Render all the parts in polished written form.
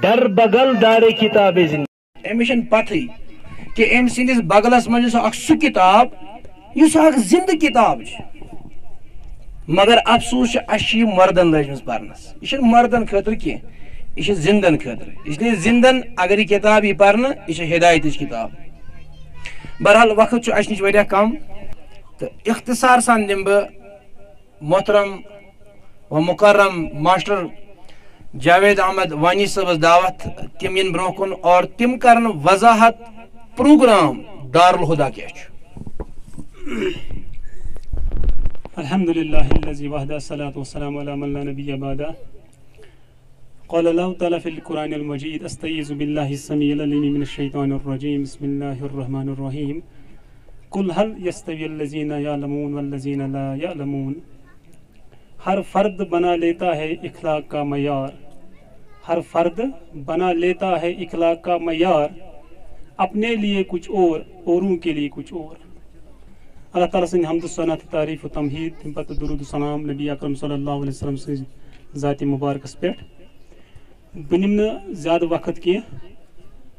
डर बगल दारे किताब जिंदगी अमिशन पथी कि अम सिंदिस बगलस मज सह किताब युस जिंद किताब मगर अफसोस मर्दन लजम परनस यह मर्दन खतर कह यह जिंदन खतर इसलिए जिंदन अगर यह किताब यह पर्न यह हिदायत किताब। बहरहाल वक्त अस नश वारिया कम तो इख्तिसार सान दिम बह मोहतरम व मुकर्रम मास्टर जावेद अहमद वानी सबस दावत तिम इन ब्रो कुन और तिम करन वजाहत प्रोग्राम दारुल हुदा क्या अल्हम्दुलिल्लाहिल्लज़ी वहदा सलातु वस्सलामु अला मन ला नबिय्य बअदा क़ाल अल्लाहु तआला फ़िल क़ुरानिल मजीद अस्तईज़ु बिल्लाहिस समीइल अलीम मिनश शैतानिर रजीम बिस्मिल्लाहिर रहमानिर रहीम कुल हल यस्तवील्लज़ीना यअलमून वल्लज़ीना ला यअलमून। हर फर्द बना लेता है इखलाक का मयार, हर फर्द बना लेता है इखलाक का मयार, अपने लिए कुछ और औरों के लिए कुछ और। अल्लाह ताला से हम्द सना तारीफ तमहीद तम पत दुरूद सलाम नबी अकरम सल्लल्लाहु अलैहि वसल्लम से ज़ात मुबारकस पे बह निम ज़्यादा वक्त कह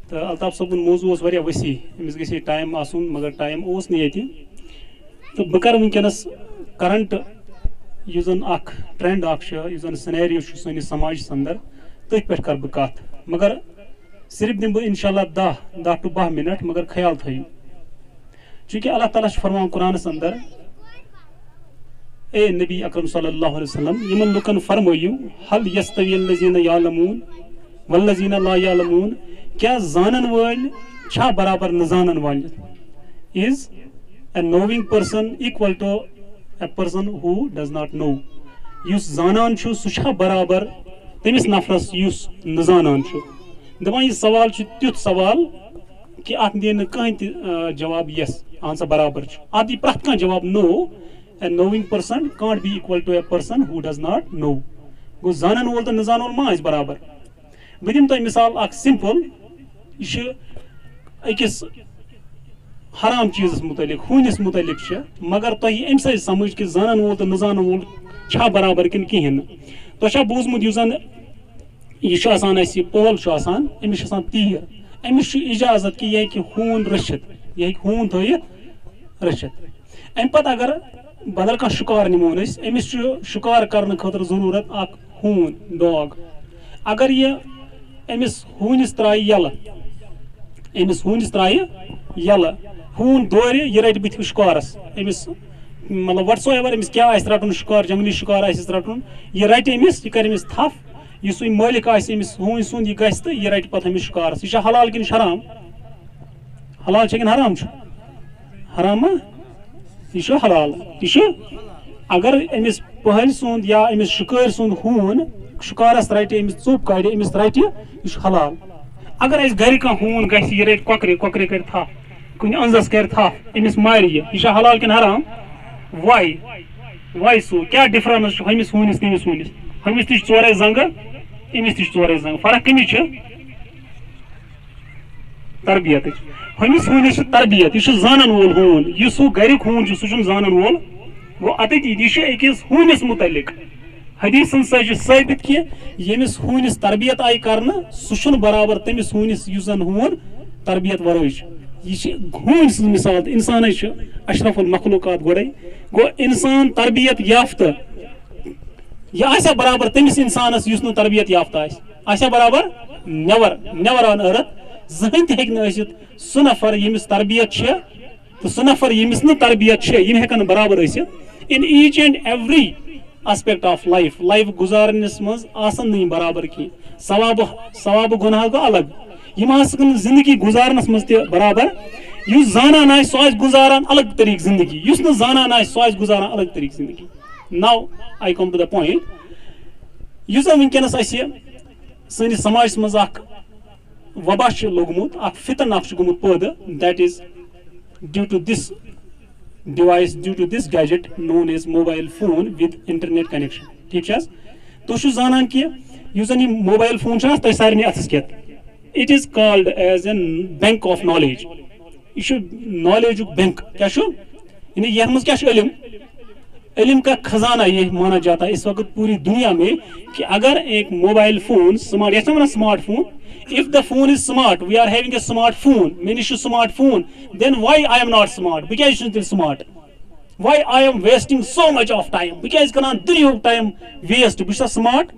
तो अल्ताफ सबन मौजू वसी अमिस गई टाइम आसन मगर टाइम उस ये तो बह कर वनकस करंट युजन ट्रेंड युजन सिनेरियो सैनिस समाज अंदर तथ पे कर बह कत मगर सिर्फ दिम बह इंशाल्लाह 10 to 12 मिनट मगर ख्याल थो चूँकि अल्लाह ताला फरमान कुरान अंदर ए नबी अकरम सल्लल्लाहु अलैहि वसल्लम यमन लुकन फरमायु हल यस्तवील्लज़ीना यअलमून वल्लज़ीना ला यअलमून क्या जानन वाल छा बराबर न जानन वाल is a knowing person equal to a person who does not know युस जानान छु सुछा बराबर तमिस नफरस युस न जानान छु दपान यह सवाल छु त्युत सवाल कि अत दिन कहीं जवाब यस आंसर बराबर छु अत दी प्रथ कह जवाब no a knowing person can't be equal to a person who does not know गो जानन वोल तो न जान वोल मा आइस बराबर बह दिम तुम मिसाल सिंपल यह अकिस हराम चीज मुतलिक खूनिस मुतलिक मगर तुम अम सज समझ कि जानन वोल तो न जानन वोल छा बराबर किन कहें तुम बूजमुत यह पोल अमिस तीर अमिस इजाजत कि यह खून रचित यह खून थोत रचित अम पत अगर बदल कह शिकार निमोन अमिस शिकार करने खतर जरूरत खून डॉग अगर यह अमिस खूनिस त्राय यल अमिस खूनिस त्राय यल खून दौर यह रट बुथ शिकारस अमिस मतलब वट्स एवर अमिस क्या रटन शिकार जंगली शिकार रटन यह रट अमिस यह कर थफ इस मालिक अमिस खून सुंद यह गस तो यह रट पे अमिस शिकारस यह हलाल कि हराम हलाल कि हराम हराम यह हलाल यह अगर अमिस पहल सुंद या अमिस शिकार सुंद खून शिकारस रट अमिस चुप कड़ अमिस रट यह हलाल अगर अस घर कह खून गस यह रट कौकरे कौकरे कर थफ कुन अंजस कर थफ अमिस मार यह हलाल कि हराम वाई वाई सो क्या डिफरेंस हमिस खूनिस तमिस खूनिस हमिस तह चोरे जंग अमिस तह चोरे जंग फर्क कमिस तरबियत हमिस खूनिस तरबियत यह जानन वोल खून यह घर खून सह जानन वोल गो अत यह अकिस खूनिस मुतलिक हदीस साबित कि यमिस खूनिस तरबियत आई कर सह बराबर तमिस खूनिस जन खून तरबियत वरई यह खून सज मिसाल इंसान अशरफुल मखलूकात गोड़े गो इंसान तरबियत याफ्ता यह बराबर तमिस इंसानस युस न तरबियत याफ्ता बराबर नेवर नेवर ऑन अर्थ जहन तह सह नफर यमिस तरबियत तो सह नफर यमिस न तरबियत यम हेकन बराबर in each and every aspect of life life गुजारनस मज आसन नहीं बराबर की सवाब गुनाह गो अलग यम जिंदगी गुजारनस मज बराबर युस जानान सह गुजारान अलग तरीक जिंदगी युस न जानान सह गुजारान अलग तरीक जिंदगी now I come to the point युस वनकस सैनिस समाज मज वबा लोगमुत फितन गोमुत पैदा that is due to this device due to this gadget known as mobile phone with internet connection ठीक तुम जानान कि मोबाइल फोन तुम सारे अथस केत it is called as an bank of knowledge यह नॉलेज बैंक क्या यह क्या इलम इल्म का खजाना ये माना जाता है इस वक्त पूरी दुनिया में कि अगर एक mobile phone smartphone, if the phone is smart, we are having a smart phone, many smart phone, then why I am not smart? Because it is smart. Why I am wasting so much of time? Because karan dunya time waste. Bisa smart.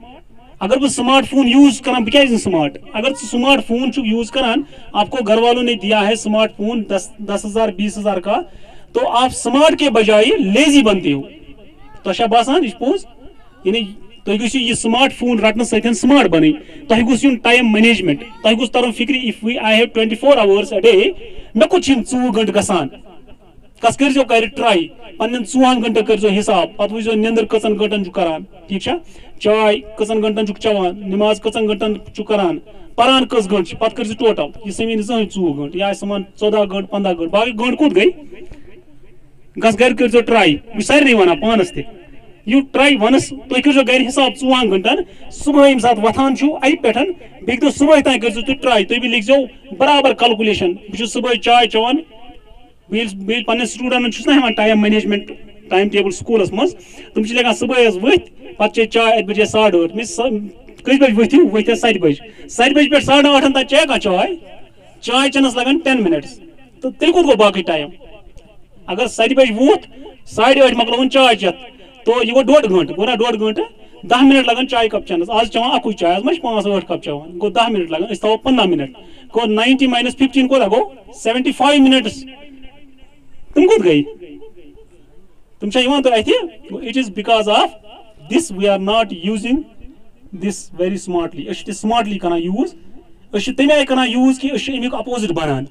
अगर वो smartphone use करान क्या smart, अगर smartphone use करान, आपको घर वालों ने दिया है स्मार्टफोन 10,000 20,000 का, तो आप स्मार्ट के बजाय लेजी बनते हो। तो अच्छा बासान यह पोज यानी तुम गो यह स्मार्टफोन रटन सत स्मार्ट बन, तुम गो टाइम मैनेजमेंट, तुम गो तरन फिक्र if I have 24 hours a day मे कुछ 4 घंटे गसान कस कर कर ट्राई पन्न 4 घंटे कर हिसाब, पत वो निंदर कचन घंटन करान, ठीक है, चाय कचन घंटन चवान, नमाज कचन घंटन करान, परान कस घंट पत कर टोटल यह समीन 4 घंटे या समान 14 घंटे 15 घंटे बाकी घंट कोत गई गस घर कर ट्राई बह सारे वन पानस ते यू ट्राई वनस तुम कर घर हिसाब 4 घंटन सुबह यम सात वथान अत पे बेक दो सुबह तान कर ट्राई तुम भी लिखो बराबर कैलकुलेशन बह सुबह चाय चवान पे स्टूडेंट ना time management time table schools मज तुम लेकिन सुबह वथ पे चाय 8 बजे 8:30 कस बज वथिव वथ 7 बज 7 बज पे 8:30 तक चे चाय चनस लगन 10 मिनट्स तो तेल कत गो बाकी टाइम अगर 7 बज वोत 8:30 मकलोन चाय चत तो यह गो 1.5 घंटे गो ना 1.5 घंटे 10 मिनट लगन चाय कप चनस आज चवान अकु चाय आज 5-8 कप चवान गो 10 मिनट लगन थो 15 मिनट गो 90 - 15 को गो 75 मिनट्स तुम कत गई तुम तो अत it is because of this we are not using this very smartly smartly कर यूज तमें आई कर यूज कि अमिक अपोजिट बनान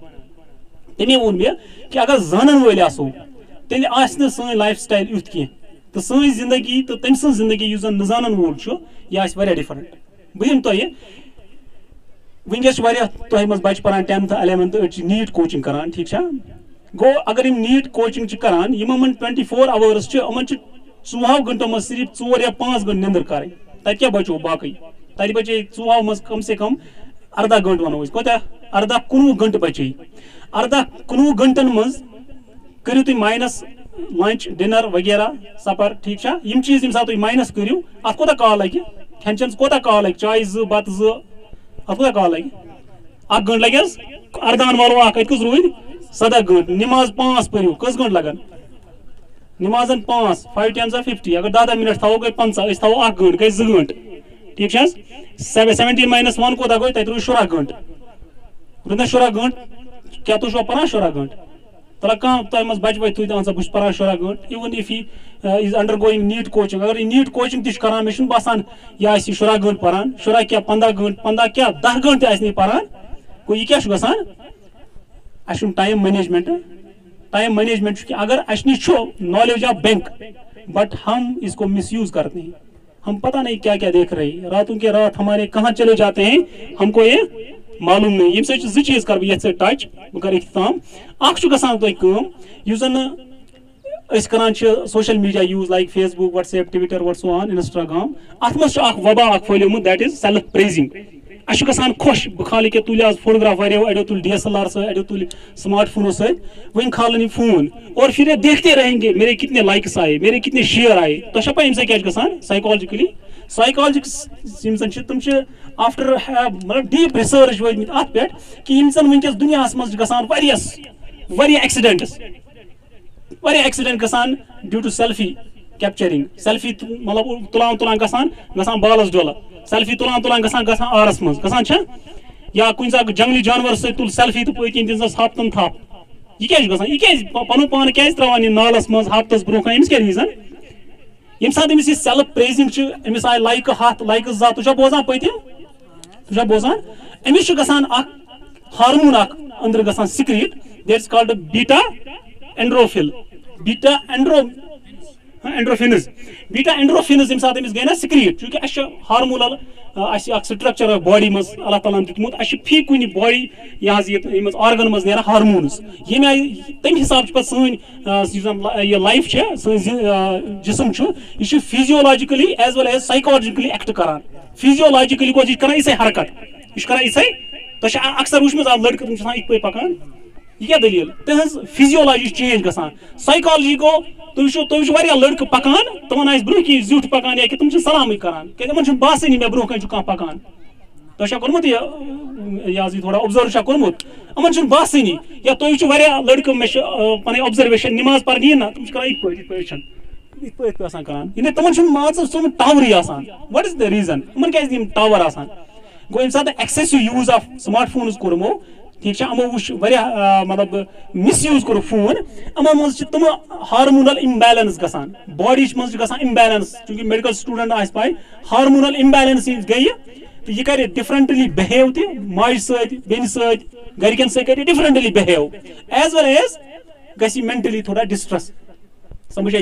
तमें वोन मे कि अगर जानन वल आसो तेल आसने सन लाइफ स्टाइल युथ कह तो सन जिंदगी तो तम सं जिंदगी युस न जानन वोल यह आस वारिया डिफरेंट बह दिम तुह वनकस तुह मज बच पान 10th 11th नीट कोचिंग करान ठीक है गो अगर नीट कोचिंग करान 24 hours इन 4 घंटों मज सिर्फ 4 या 5 घंटे निंदर करें तत क्या बचो बाकी तत बचे 4 मज कम से कम 18 घंटे वनो कोत 18-19 घंटे बचे 18-19 घंटन मज करू तुम माइनस लंच डिनर वगैरह सफर ठीक है यम चीज यम साथ माइनस करू अत कोता कॉल लगे खेन चेन कोता कॉल लगे चाय 2 बत 2 अत कोता कॉल लगे 1 घंटे लगे अर्दान वालो अत कस रूद 7 घंटे नमाज 5 परू कस घंटे लगन नमाजन 5 5 10 50 अगर 10 मिनट थो गई 50 थो 1 घंटे गई 2 घंटे ठीक है 17 - 1 कोता गई तत रू 16 घंटे रुद 16 घंटे क्या तुम पान 16 घंटे तला कह तुम मज बच बच तुम बह पान 16 घंटे even if he is undergoing NEET coaching अगर नीट कोचिंग तरान मे बसान यह 16 घंटे पान 16 क्या 15 घंटे 15 क्या 10 घंटे आस पान गो यह क्या गसान अस टाइम मैनेजमेंट कि अगर अस निश नॉलेज ऑफ बैंक बट हम इसको मिसयूज करते हैं हम पता नहीं क्या क्या देख रहे हैं रातों के रात हमारे कहाँ चले जाते हैं हमको ये मालूम नहीं ये जो चीज कर ये टच बह कर इख्तिताम गसान तुम करान social media use like Facebook WhatsApp Twitter व्हाट्सऑन इंस्टाग्राम अत मज वबा फैलोमुत दैट इज सेल्फ प्रेजिंग अस गसान खुश बह खाल के तुल आज फोटोग्राफ अड़ो तुल DSLR से अड़ो तुल स्मार्टफोनो से वन खालन फोन और फिर ये देखते रहेंगे मेरे कितने लाइक्स आए मेरे कितने शेयर आए तो पा अम क्या गसान साइकोलॉजिकली तुम आफ्टर मतलब डीप रिसर्च वत अत पे कि वनकस दुनिया मज गसान एक्सीडेंट गसान due to selfie capturing selfie मतलब तुलान गसान बालस डोला सेल्फी तुलान गसान आरस मज गसान या कुछ जंगली जानवर से तुल सेल्फी तो पकन दिन हफ्तन थप यह क्या यह पन पान क्या त्रावान नालस मज हफ्तस ब्रो अमिस क्या रीजन ये सात Amish self praising Amish I like हथ लाइक 2 तुझा बोजान पतिम तुझा बोजान अमिस गसान हार्मोन अंदर गसान secrete that is called beta endorphins ये सात अमिस गई ना सिक्रीट चूंकि अस हार्मोनल स्ट्रक्चर बॉडी मज अल्लाह ताला दितमुत अस फी कुन बॉडी यह ऑर्गन मज नेरा हार्मोन्स ये तम हिसाब पे सन लाइफ जिसम यह physiologically as well as psychologically act करान फिजियोलॉजिकली गो यह इसे हरकत यह इसे तो अक्सर वुचम लड़क तुम इत पे पकान यह क्या दलील तहज फिजियोलॉजी चेंज गसान साइकोलॉजी गो तुम वारिया लड़क पकान तमन आइस ब्रोह की जुट पकान या कि तुम सलाम करान क्या तमन बासनी मे ब्रोह कह पकान तुम कोर्मुत यह थोड़ा ऑब्जर्व कोर्मुत अमन बासनी या तुम वारिया लड़क मे पे ऑब्जर्वेशन नमाज पर ना तुम करान करान तमन मान टावरी व्हाट इज द रीजन इन क्या टावर गो ये सात एक्सेसिव यूज ऑफ स्मार्टफोन कोर्मो ठीक है अमो वुश मतलब मिसयूज कोर फोन अमो मज तुम हार्मोनल इम्बैलेंस गसान बॉडी मज गसान इम्बैलेंस चूंकि मेडिकल स्टूडेंट आस पाए हार्मोनल इम्बैलेंस गई तो यह कर डिफरेंटली बिहेव माज बेन सरिकन सर differently behave as well as गि मेंटली थोड़ा डिस्ट्रेस समझ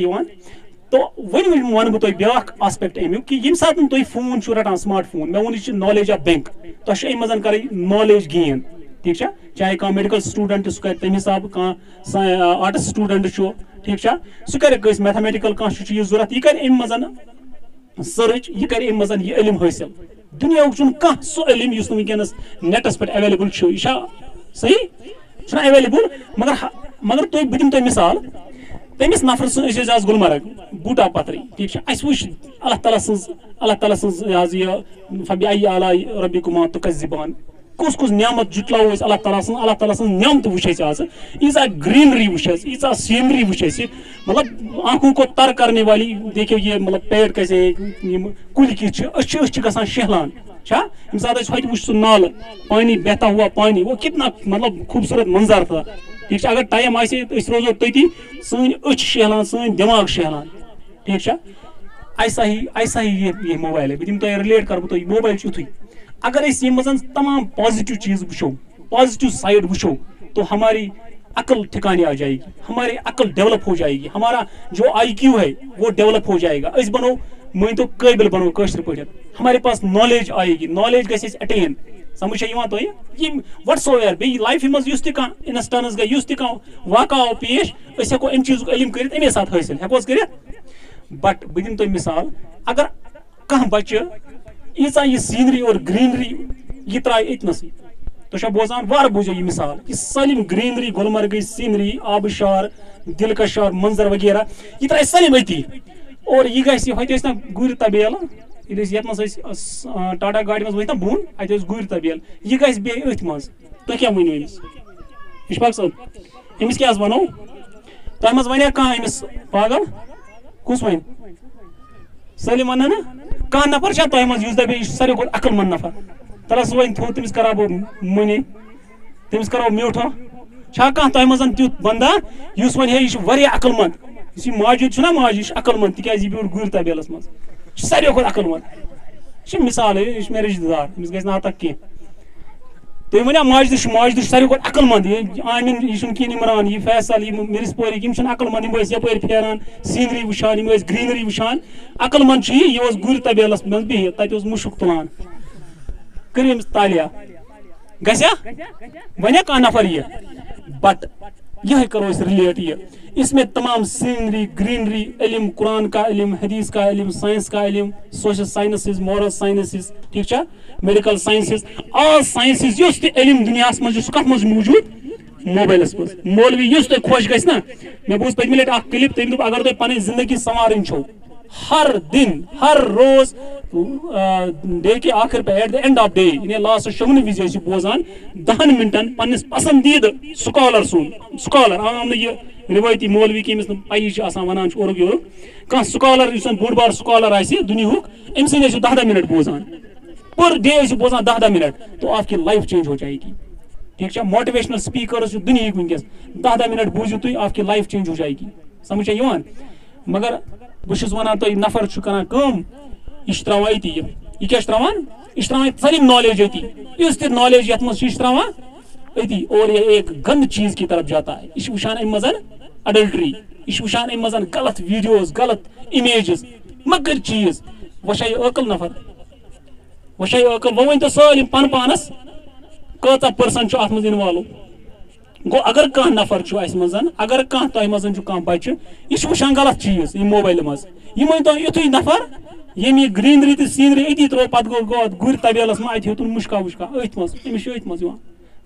तो वन वन बह तुम ब्या आस्पेक्ट अमुक कि ये सात तुम फोन रटान स्मार्ट फोन मे वो नॉलेज ऑफ बैंक तुम मज कर नॉलेज गेन ठीक है चाहे कह मेडिकल स्टूडेंट सह कर तम हिसाब कह आर्ट्स स्टूडेंट ठीक है सह कर मैथमेटिकल कह चीज जरूरत यह कर सर्च यह कर यह इलम हासिल दुनिया कह सह इलम वनस नेटस पे अवेलेबल यह सही अवेलेबल मगर तुम बह दिम मिसाल तमिस नफर आज गुलमर्ग बूटा पत्री ठीक है अस वो अल्लाह ताला फबी आला रब्बिकुमा तुकज़्ज़िबान कुस कुस नियामत जुटलो अल्लाह ताला नियामत वुच आज यीजा ग्रीनरी वुच यीजा सीनरी वुच मतलब आंखों को तर करने वाली देखियो ये मतलब पेड़ कैसे कुल कि गसान शहलान यम सात वो नाल पानी बहता हुआ पानी वो कितना मतलब खूबसूरत मंजर था ठीक है अगर टाइम आसे रोजो तती सन शहलान सन दिमाग शहलान ठीक है ऐसा ही ये मोबाइल है बम तुम रिलेट कर तुम मोबाइल युथु अगर मज तमाम पॉजिटिव चीज वो पॉजिटिव साइड वो तो हमारी अकल ठिकाने आ जाएगी हमारी अकल डेवलप हो जाएगी हमारा जो IQ है वो डेवलप हो जाएगा अस बनो मान तो काबिल बनो कशर पे हमारे पास नॉलेज आएगी नॉलेज गि अटेन समझ तुम व्हाट्सओवर बे लाइफ मज इंस्टेंस गई तह वाक़ा आव पेश हेको अम चीज इलम कर अमे साथ हासिल हेकोस कर बट बह दिम तुम मिसाल अगर कह बच्चे यीजा यह सीनरी और ग्रीनरी यह त्राय अतनस तुम बोजान वार बोझो यह मिसाल यह सलिम ग्रीनरी गुलमर्ग सीनरी आबशार दिलकशार मंजर वगैरह यह त्राय सलिम अती और यह गए ना गुर तबेल ये टाटा गाड़ी मज वो बोन अत गुर तबेल यह गए बे अथ मज तुम क्या वनो अमिस इशफाक साहब अमिस क्या वनो तुम मज वन कह अमिस पागल कुस वन सलिम वन ना कह नफर तुम मज दपे सारे खुद अकलमंद नफर तला सह वन थो तमिस करा बह मनी तमिस करो म्यूठो कह तुम मज तुत बंदा वन है यह अकलमंद माजिद ना माजिद अकलमंद तिज ब्यूट गुर तबेलस मज सारे खुद अकलमंद मिसाल यह मे रिश्तेदार अमिस गि तक कह तुम वन माजिद सारे खुद अकलमंद आमिन यह कह इमरान यह फैसल यह मिरिस पोरिक अकलमंद यम यप फेरान सीनरी वुचान यम ग्रीनरी वुचान अकलमंद यह गुर तबेलस मज बिहित तत मुशुक तुलान कर अमिस तालिया गया वन कह नफर यह बट यह करो रिलेट इसमें तमाम सीनरी ग्रीनरी इल्म कुरान का इल्म हदीस का इल्म साइंस का इल्म सोशल साइंसेस मॉरल साइंसेस ठीक है medical sciences all sciences use ते इल्म दुनिया मज कत मज मौजूद मोबाइलस मज मौलवी युस ते खुश गस ना मे बोज पतमी लट क्लिप तम अगर तुम पन जिंदगी संवारन छो हर दिन हर रोज डे के आखिर पे at the end of day in last शोन विज बोजान 10 मिनटन पन्निस पसंदीद स्कॉलर सुन स्कॉलर आम यह रिवायती मौलवी कि पी वन ओर योर कह स्कॉलर बोड़ बार स्कॉलर दुनिया अम सद 10 मिनट बोजान पर डे बोजान 10 मिनट तो आपकी लाइफ चेंज हो जाएगी ठीक है मोटिवेशनल स्पीकर्स दुनिया वनकस 10 मिनट बूझो तुम आपकी लाइफ चेंज हो जाएगी समझ मगर बहुत वन तुम नफर कम यह त्रावान अति यह क्या त्रावान यह त्रावान सारी नॉलेज अति इस नॉलेज ये मज त्रावान अति और यह एक गंद चीज की तरफ जाता है यह वुचान अम मज अडल्ट्री यह वुचान अम मज गलत वीडियोज गलत इमेजेस मगर चीज वशा अकल नफर वशा अकल वो वन तो सालिम पन पानस कचा पर्सन अत मज इन्वॉल्व गो अगर कह नफर मज अगर कह तुम मज कह बच्चे यह वुचान गलत चीज यह मोबाइल मज यह वन तो युथ नफर यम यह ग्रीनरी तो सीनरी अति त्रो पे गो गुर तबेलस मे अत हेतुन मुश्का वुश्का अथ मज अमिस अथ मज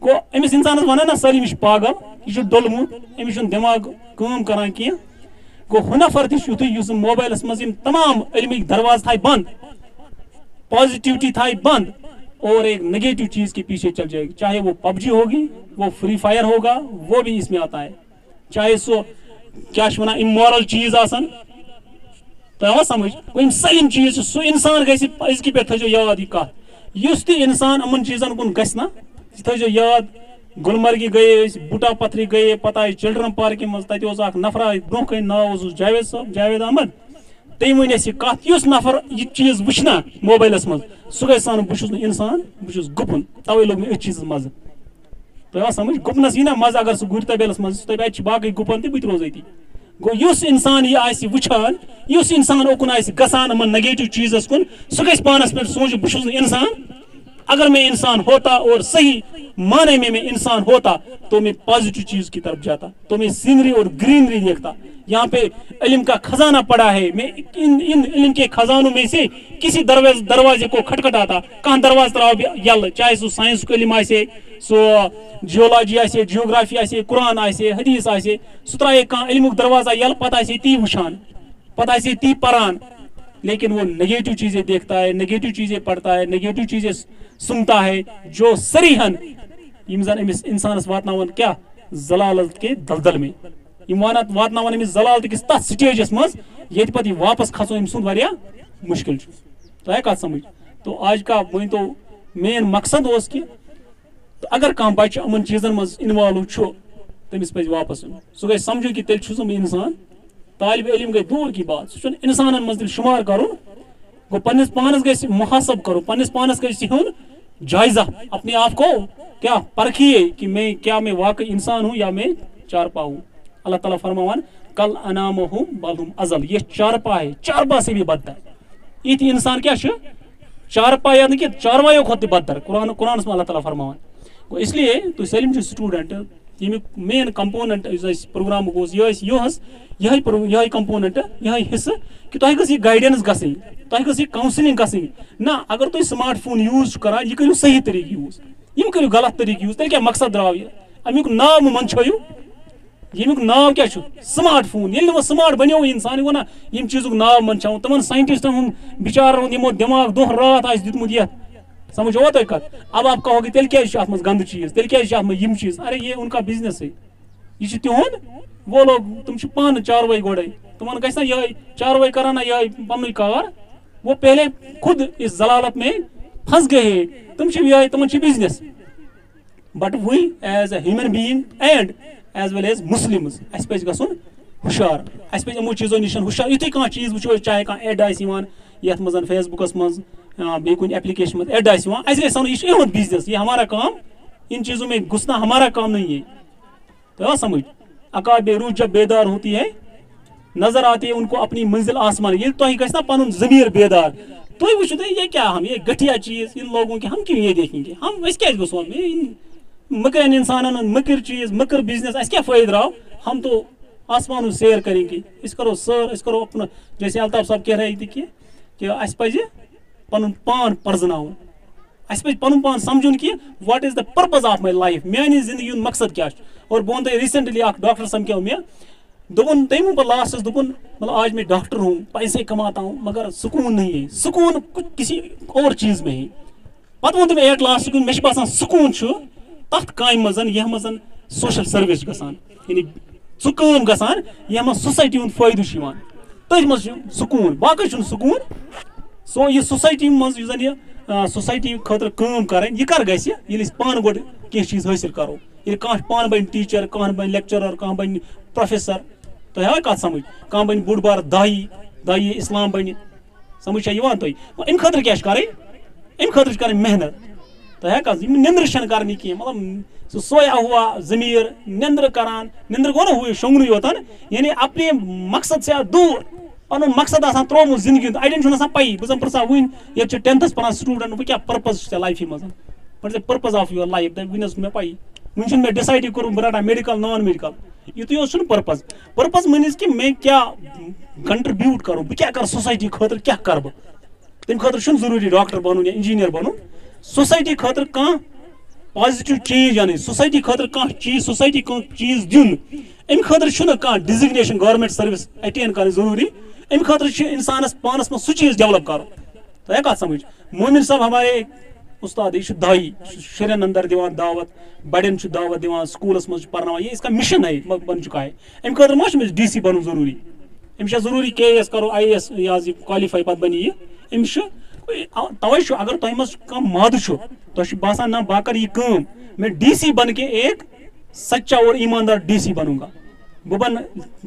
गो अमिस इंसानस वन ना सारी यह पागल यह डोलमुत अमिस दिमाग काम करान कह गो हु नफर तुथ मोबाइलस मज तमाम इल्मिक दरवाज थाय बंद पॉजिटिविटी थाय बंद और एक नेगेटिव चीज के पीछे चल जाएगी, चाहे वो पबजी होगी, वो फ्री फायर होगा, वो भी इसमें आता है, चाहे सो क्या वना इमोरल चीज आसन तो समझ वो सलीम चीज सो इंसान गजि पे थो याद यह कत इंसान अमन चीजन कुन गना थो याद। गुलमर्गी गए बूटा पथरी गए पता आए चिल्ड्रन पार्क मज तक नफरा ब्रोह कन नाव जावेद साहब जावेद अहमद तम वन कत नफर यह चीज वुना मोबाइलस मज सह गई सान बहुत इंसान बहुत गुपन तवे लोग मे चीज मज तो समझ गुपनस यी ना मज अगर सह गुर तबेलस मज अत बाकी गुपन तो रोज अती गो इंसान यह वुचान इंसान ओकुन गसान अमन नेगेटिव चीजस कुन सह गई पानस पे सोच बहुत इंसान। अगर मैं इंसान होता और सही माने में मैं इंसान होता तो मैं पॉजिटिव चीज की तरफ जाता, तो मैं सीनरी और ग्रीनरी देखता। यहाँ पे इल्म का खजाना पड़ा है, मैं इन इल्म के खजानों में से किसी दरवाजे को खटखटाता, कहाँ दरवाजा तराव यल, चाहे सो साइंस को इल्म आसे, सो जियोलॉजी आसे, जियोग्राफी आसे, कुरान आसे, हदीस आसे, सो तराए कहाँ इल्मुक दरवाजा यल पता आसे ती वुचान, पता आसे ती परान, लेकिन वो नेगेटिव चीजें देखता है, नेगेटिव चीजें पढ़ता है, नेगेटिव चीजें सुनता है जो सरीहन इंसानस वातनावन क्या जलालत के दलदल में वातनावन अमिस जलालत किस तथ स्टेजस मज ये पे वापस खसो अम सुंद वारिया मुश्किल तो कत समझ। तो आज का वन तो मेन मकसद उस कि तो अगर कह बच्चे अमन चीजन मज इन्वॉल्व तमिस पे वापस सह गई समझो कि तेल इंसान तालिब इल्म गई दूर की बात सह इंसान मज शुमार कर गो पन्निस पानस गई मुहासब करो, पन्निस पानस गई हेन जायजा, अपने आप को क्या परखिए कि मैं वाकई इंसान हूँ या मैं चारपा हूँ। अल्लाह ताला फरमावन कल अनाम हूँ बलहुम अजल, ये चारपा है, चारपा से भी बदतर इत इंसान क्या चारपा यानी कि चारवायों खुद बदतर कुरान में अल्लाह ताला फरमावन। इसलिए तो सलिम स्टूडेंट ये मेन कंपोनेंट प्रोग्राम यह कंपोनेंट यह हिस्सा कि तुम गई गाइडेंस गई, तुम गई काउंसलिंग गई ना। अगर तुम स्मार्ट फोन यूज कर यह करो सही तरीके यूज, यम करो गलत तरीके यूज, तेल क्या मकसद द्राव अमुक नाव मंछो यमुक नाव क्या स्मार्ट फोन, ये वो स्मार्ट बनो इंसान वो ना यम चीजुक नाव मंछाव तमन साइंटिस्टन बिचार यमो दिमाग दोह रात आ दितमुत ये समझो तुम कत। अब आप कहोगे तेल क्या गंद चीज, तेल क्या यम चीज, अरे ये उनका बिजनेस है, यह तिहुंद वो लोग तुम पान चारवाई गोड़े तुमन गना यह चारवाई कराना यह पन कार, वो पहले खुद इस जलालत में फंस गए, तुम business. But we as a human being and as well as Muslims पे गुन हुशार, पे यमो चीजों निश हुशार। युथ कह चीज वो चाहे कह एड ये मज फेसबुकस मज बे कुछ एप्लीकेशन में एड गई सन यह बिजनेस, ये हमारा काम, इन चीजों में घुसना हमारा काम नहीं है। तो समझ अकाबे रूह जब बेदार होती है नजर आती है उनको अपनी मंजिल आसमान, ये तो गना पन जमीर बेदार तो वो ये क्या हम ये घटिया चीज इन लोगों की हम क्यों ये देखेंगे, हम क्या गो मकर इंसान मकर चीज मकर बिजनेस क्या फायदा रहा, हम तो आसमान सैर करेंगे, इस करो सर, इस करो अपना जैसे अल्ताफ साहब कह रहे थे कि अस पज पन पान परजन, अस पे पन पान समझुन कि what is the purpose of my life, मेरी जिंदगी मकसद क्या। और बह वो रिसेंटली डॉक्टर समझो मे दोपन तम पर लास्टस दोपन मतलब आज मैं डॉक्टर हूँ, पैसे कमाता हूँ, मगर सुकून नहीं है, सुकून किसी और चीज में है। पत वो तुम एट लास्ट मे बसान सुकून तथ काम मज यह मजन सोशल सर्विस गसान, यानी सह काम गसान यह मज सोसाइटी हूं फायदे तथ मज सुकून, बाकी सुकून। सो यह सोसाइटी मज सोसाइटी खतर काम कर यह कर गि पान गोड कह चीज हासिल करो, ये कह पान बन टीचर, कह बन लेक्चरर, कह बन प्रोफेसर, तो है कत समझ, कह बन बुढ़ बार दाई इस्लाम बन, समझ तुम अम खतर क्या कर, अम खतर कर मेहनत, तो है कत निंद्र कर मतलब सह सोया हुआ जमीर निंद्र करान, निंद्र गो ना हुए शोंगन योतन, यानी अपने मकसद से दूर पन मकसद त्रोमुत जिंदगी अड़न पी बह पा वन ये 10th पान स्टूडेंट वो क्या पर्पज लाइफ मज purpose of your life one may P one may decide core बह रटा मेडिकल नॉन मेडिकल युत पर्पज, पर्पज मीन्स कि मैं क्या कंट्रीब्यूट करूँ, बह क्या कर सोसाइटी खतर क्या कर तम खतर जरूरी डॉक्टर बनून या इंजीनियर बनून, सोसाइटी खतर कह पॉजिटिव चेंज आने सोसाइटी खतर कह चीज सोसाइटी कह चीज दिन अम खतर कह डिजिग्नेशन गवर्नमेंट सर्विस अटेन कर जरूरी अम खतर इंसानस पानस में सह चीज डेवलप कर तो कत समझ मोमिन साहब हमारे उस्ताद यह दाई शुरन अंदर दिवान दावत बड़न दावत दिवान स्कूलस मज पढ़ना ये इसका मिशन है बन चुका है अम खतर मा DC बन जरूरी अम्स जरूरी KS करो IAS क्वालिफाई पत बनी यह अम्स तवे अगर तुम मज कह माद तुम बसान ना बह कर यह मैं DC बन के एक सच्चा और ईमानदार DC बनूंगा बह बन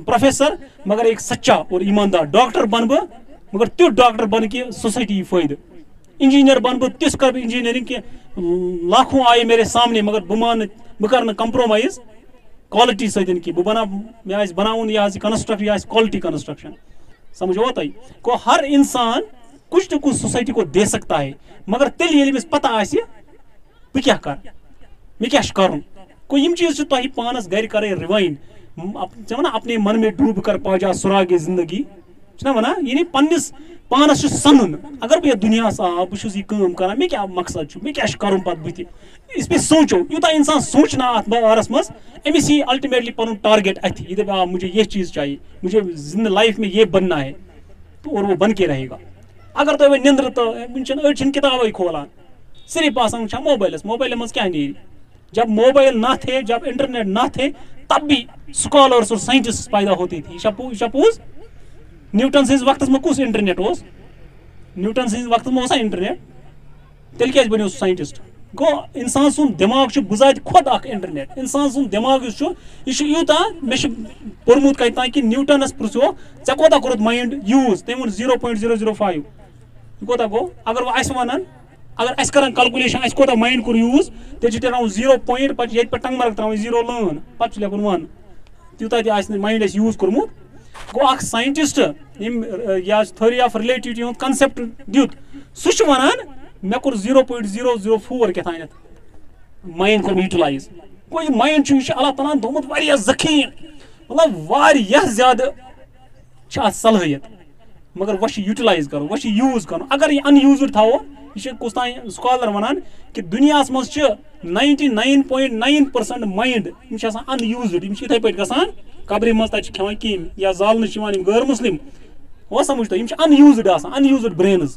प्रोफेसर मगर एक सच्चा और ईमानदार डॉक्टर बन बह मगर तुथ डॉक्टर बन के सोसाइटी फायदे इंजीनियर बन बह तिस कर इंजीनियरिंग के लाखों आए मेरे सामने मगर बह कर कंप्रोमाइज क्वालिटी सतन की बह बना मे बनाउन यह कंस्ट्रक्ट यह क्वालिटी कंस्ट्रक्शन समझो तुम को हर इंसान कुछ न कुछ सोसाइटी को दे सकता है मगर तेल ये पता आए बह क्या कर मे क्या कर यम चीज तुम पानस घर कर रिवाइंड वना अपने मन में डूब कर पहुंचा सुरागे जिंदगी वना ये पन्निस पानस सनुन अगर बह दुनिया आ बह कर मे क्या मकसद मे क्या कर बुत इस पे सोचो यूता इंसान सोचना अत बारस मज अमिस यी अल्टीमेटली पन टारगेट अथ ये दप मुझे ये चीज चाहिए मुझे जिंद लाइफ में ये बनना है तो और वो बन के रहेगा अगर तो निंद्र तो वन किताब खोलान सिर्फ आसान मोबाइल मज क्या नीर जब मोबाइल ना थे जब इंटरनेट ना थे तब भी स्कॉलर्स और साइंटिस्ट पैदा होती थी शपूज न्यूटन सिंस वक्त में कुछ इंटरनेट न्यूटन सिंस वक्त में इंटरनेट तेल क्या बनो साइंटिस्ट गो इंसान सुन दिमाग गुजात खुद इंटरनेट इंसान सुन दिमाग यह यूता मे पोर्मुत कत कि न्यूटनस पृछो ऐ कोता कोर माइंड यूज तम वो 0.005 कोता गो अगर वह वन अगर अस कर कैलकुलेशन कोता माइंड कोर यूज तेल त्रावन 0 पॉइंट पे ये टंगमर्ग त्रावन 0 लान पे लेखन 1 तूत माइंड यूज कोर्मुत गो साइंटिस्ट थ्योरी ऑफ रिलेटिविटी हूँ कंसेप्ट दुत सह वनान मे कोर 0.004 क्या माइंड कोर यूटिलाइज गो यह माइंड अल्लाह ताला दोमुत वारिया ज़खीर मतलब वारिया ज़्यादा सलाहियत मगर वह यूटिलाइज करो वह यूज करो अगर यह अनयूज्ड थो यह कुछ तान स्कॉलर वनान कि दुनिया मज 99.9% माइंड अनयूज्ड इथे पे गसान कब्र मज खेवान कहें या जालन गैर मुस्लिम वो समझ तो अनयूज्ड अनयूज्ड ब्रेन्स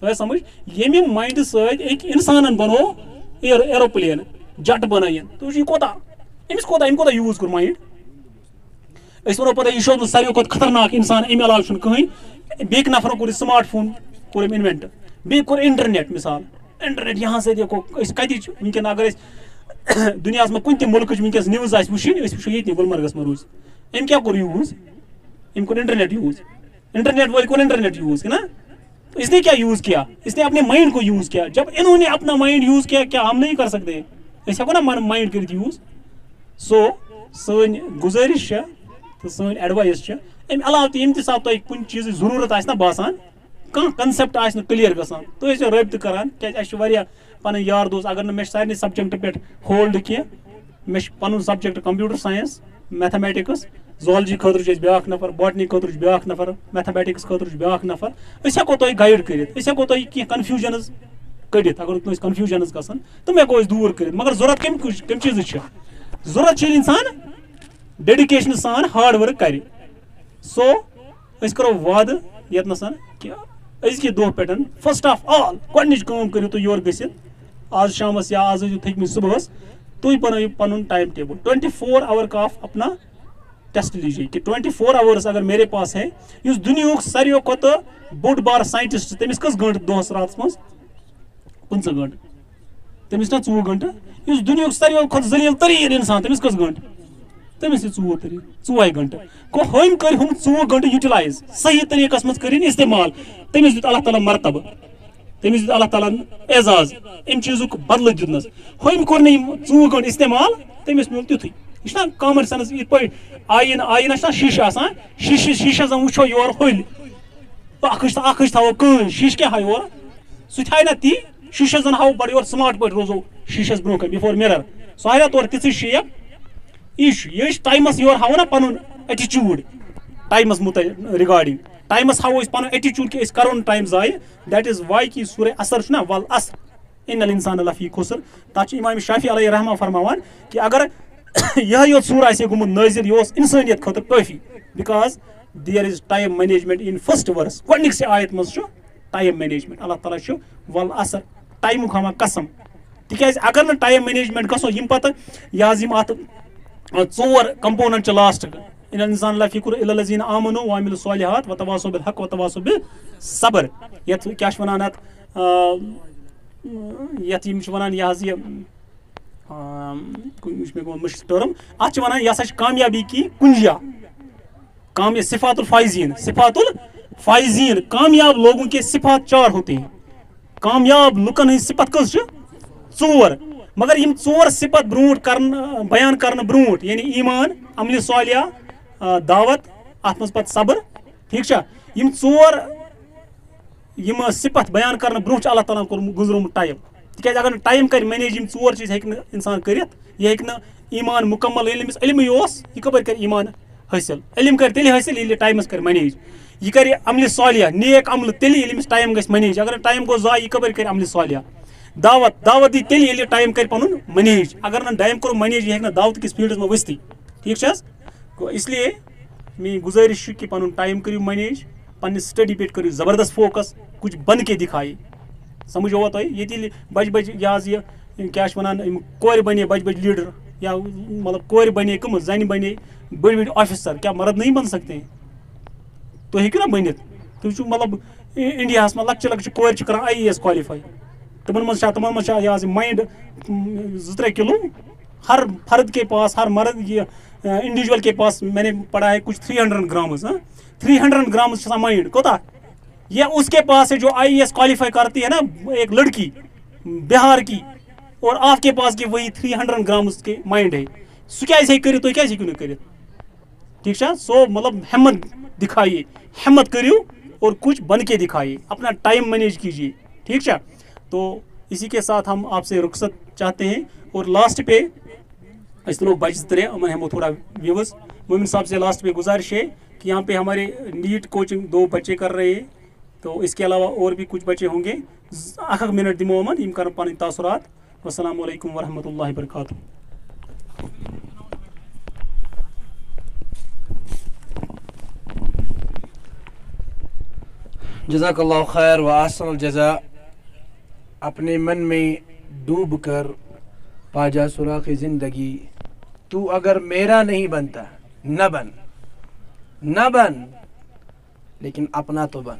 तो समझ ये माइंड सक इंसान बनो एरोप्लेन जट बन तो यह कोता कोता यूज कोर माइंड वो पता यह सारे खुद खतरनाक इंसान अमे अलाव कहें बेक नफर कोर स्मार्ट फोन कोर इन्वेंट बे कोर इंटरनेट मिसाल इंटरनेट यहाँ से देखो कत वनकन अगर दुनिया में कुछ मुल्क वनकस न्यूज वो ये गुलमर्गस में रोज अम क्या कोर यूज अम कोर इंटरनेट यूज इंटरनेट वाले कोर इंटरनेट यूज है ना तो इसने क्या यूज किया इसने अपने माइंड को यूज किया जब इन्होंने अपना माइंड यूज किया क्या हम नहीं कर सकते हेको ना माइंड कर यूज सो सन गुजारिश तो सन एडवाइस अम अलाव तम सात तुम कुछ चीज जरूरत ना बासान कह कंसेप्ट क्लियर गसान तुम रब्त करान क्या पन यार दोस्त अगर मे सारे सब्जेक्ट पे होल्ड कह मे पन subject computer science mathematics zoology खतर ब्या नफर बॉटनी खतर ब्या नफर मैथमेटिक्स खतर ब्या नफर हेको तुम गाइड कर हेको तुम कह कन्फ्यूजन कड़ित अगर तुम कन्फ्यूजन गसान तुम हेको दूर कर मगर जरूरत कम चीज जरूरत इंसान डेडिकेशन सान हार्ड वर्क कर सो करो वाद यतनसन कि अजक दह पे फर्स्ट ऑफ ऑल गोच करो तुम योर गसित आज शामस या आज थकम सुबह तुम बनाओ पन टाइम टेबल 24 आवर का अपना टेस्ट लीजिए कि 24 आवर्स अगर मेरे पास है इस दुनिया सारे खुद बोड बार साइंटिस्ट तमिस कस गंट दोहस रात मज 15 गंट तमिस ना 4 गंट इस दुनिया सारे खुद जलील तरीन इंसान तमिस कस गंट तमिस 4 गंट को हम कर हम 4 गंट यूटिलाइज सही तरीकस मज कर इस्तेमाल तमिस दित अल्लाह ताला मर्तबा तमिस दित अल्लाह ताला एजाज इन चीजुक बदल दिनस हम कोर नहीं 4 गंट इस्तेमाल तमिस मिल तुथी यह कॉमन सेंस इत पे आयन शीश शीश वो योर हल थो कन शीश क्या हा योर सह हाय ना ती शीश हाव बड़ योर स्मार्ट पे रोजो शीशस ब्रो बिफोर मिरर सह हाय तौर ति शेप यह टाइमस योर हाव ना पन एटीट्यूड टाइमस मुत रिगार्डिंग टाइमस हाव पन एटीट्यूड कि करो टाइम जाय दैट इज वाई कि सूर्य असर ना वल असर इन्नल इंसान लफी खुसर तथ इमाम शाफी अलैहि रहमा फरमावान कि अगर यह योत सूर आसे गुमुत नाजिल यह इंसानियत खतर काफी because there is time management in first verse गोडनिक से आयत मज टाइम मैनेजमेंट अल्लाह ताला वल असर टाइमुक हमा कसम तिकाज अगर न टाइम मैनेजमेंट गसो यम पत यम अत चोर कंपोनेंट लास्ट इन इंसान लफिकुर इल्लल्लज़ीना आमनु व अमिलुस सालिहात व तवासौ बिल हक व तवासौ बिस सब्र यत क्या वनान अत यत यम वनान यह टर्म अत वनान यह कामयाबी की कुंजिया काम सिफातुल फाइजीन कामयाब लोगों के सिफात 4 होते हैं कामयाब लुकन हज सिफत कस चोर मगर यम चोर सिफत ब्रूट कर बयान कर ब्रूट यानी ईमान अमल सालिया दावत अत मज पत सब्र ठीक यम चोर यम सिफत बयान कर ब्रोह अल्लाह ताला गुजरोमुत टाइम तिकाज अगर टाइम कर मैनेज यम चोर चीज हेक इंसान करित यह हेक न ईमान मुकम्मल यह इल्म यह कपर कर ईमान हासिल इल्म कर तेल हासिल ये टाइमस कर मैनेज यह कर अमल सालिया नेक अमल तेल टाइम गस मैनेज अगर टाइम गो ज़ाय यह कपर कर अमल सालिया दावत दी तेल टाइम कर पन मैनेज अगर न टाइम करो मैनेज यह दावत किस फील्डस में वस्ती ठीक गो इसलिए मेरी गुजारिश कि पन टाइम करो मैनेज पन्ने स्टडी पे करो जबरदस्त फोकस कुछ बन के दिखाई समझ हुआ तो ये बज बज यह क्या वनान कोर बने बज बज लीडर या मतलब कोर बने कम जन बने बड़ बड़ ऑफिसर क्या मर्द नहीं बन सकते हैं तो हेकि ना बन तुम मतलब इंडिया में लक्च लक्च कोर कर IAS क्वालिफाई तमन मज माइंड 2-3 किलो हर फर्द के पास हर मर्द ये इंडिविजुअल के पास मैंने पढ़ा है कुछ 300 ग्राम्स 300 ग्राम्स माइंड कोता ये उसके पास है जो IAS क्वालिफाई करती है ना एक लड़की बिहार की और आपके पास की वही 300 ग्राम्स के माइंड है सो क्या कर तो क्या क्यों कर ठीक है सो मतलब हिम्मत दिखाइए हिम्मत करियो और कुछ बन के दिखाइए अपना टाइम मैनेज कीजिए ठीक है तो इसी के साथ हम आपसे रुखसत चाहते हैं और लास्ट पे इस लोग बच तरे अमन हम थोड़ा व्यूवर्स मोमिन साहब से लास्ट पे गुजारिश है कि यहाँ पे हमारे नीट कोचिंग 2 बच्चे कर रहे हैं तो इसके अलावा और भी कुछ बच्चे होंगे 1 मिनट दिमो अमन इम कर पानी तासुरात वस्सलामु अलैकुम वरहमतुल्लाहि वबरकातुहू जज़ाकल्लाहु खैर व अहसनुल जज़ा अपने मन में डूब कर पाजा सुराख़ ज़िंदगी तू अगर मेरा नहीं बनता न बन लेकिन अपना तो बन।